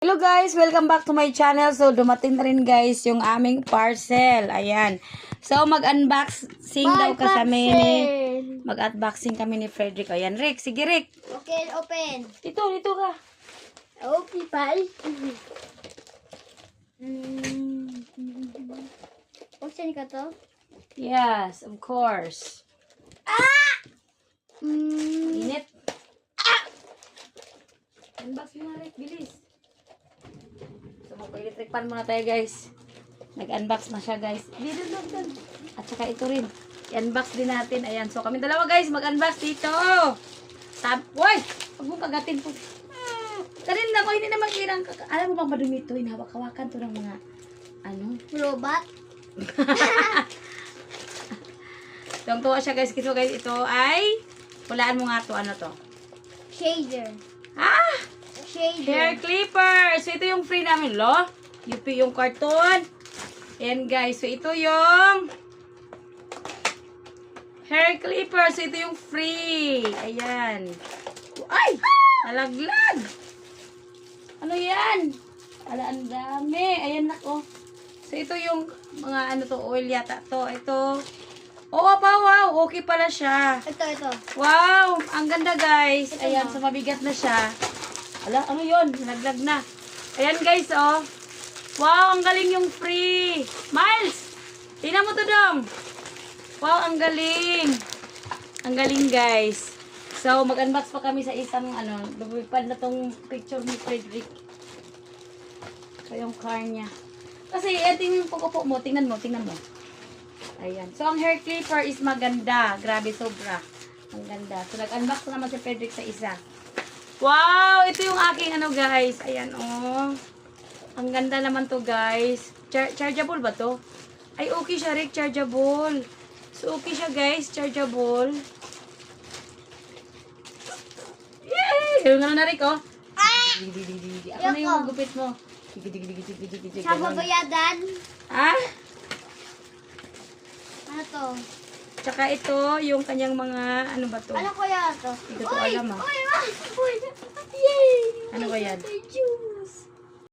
Hello guys, welcome back to my channel. So dumating na rin guys yung aming parcel. Ayan. So mag-unboxing daw kami ni mag-unboxing kami ni Frederick. Ayan, Rick, sige Rick. Okay, open. Dito ka. Okay, pal. Buksan ka to? Yes, of course. Init. Unbox mo na Rick, bilis. So mag-electric pan muna tayo guys. Nag-unbox na siya guys. Dito. At saka ito rin. I-unbox din natin. Ayan. So kami dalawa guys mag-unbox dito. Woy! Huwag mong kagatin po. Tarin lang ko. Hindi naman kirang. Alam mo bang madumi ito? Hinahawak-hawakan to ng mga Robot? Tuwang-tuwa siya guys. Kito guys. Ito ay hulaan mo nga to. Ano to? Shader. Hair Shader. clipper. So ito yung free namin. Lo. UP yung carton. Ayan guys. So ito yung hair clipper. So ito yung free. Ayan. Ay! Nalaglag! Ano yan? Ala, ang dami. Ayan nako. So ito yung mga ano to, oil yata to. Ito. Oo pa, wow. Okay pala siya. Ito. Wow! Ang ganda guys. Ito Ayan, na. so mabigat na siya. Ala, ano yun? Nalaglag na. Ayan guys, oh. Wow, ang galing yung free. Miles! Tingnan mo to dong. Wow, ang galing. Ang galing guys. So, mag-unbox pa kami sa isang lumipad na tong picture ni Frederick. So, yung car niya. Kasi, tingnan yung pukupo mo. Tingnan mo. Ayan. So, ang hair clipper is maganda. Grabe, sobra. Ang ganda. So, nag-unbox na naman si Frederick sa isa. Wow! Ito yung aking guys. Ayan, oh. Ang ganda naman to, guys. Chargeable ba to? Ay, okay siya, Rick. Chargeable. So, okay siya, guys. Chargeable. Yay! Yung na, Rick, oh. Ako na yung gupit mo. Sa babayadan. Ah? Ano to? Tsaka ito, yung kanyang mga, ano ba to? Ano kaya to? Hindi ko alam, ah. Uy! Yay! Ano ba yan? Thank you.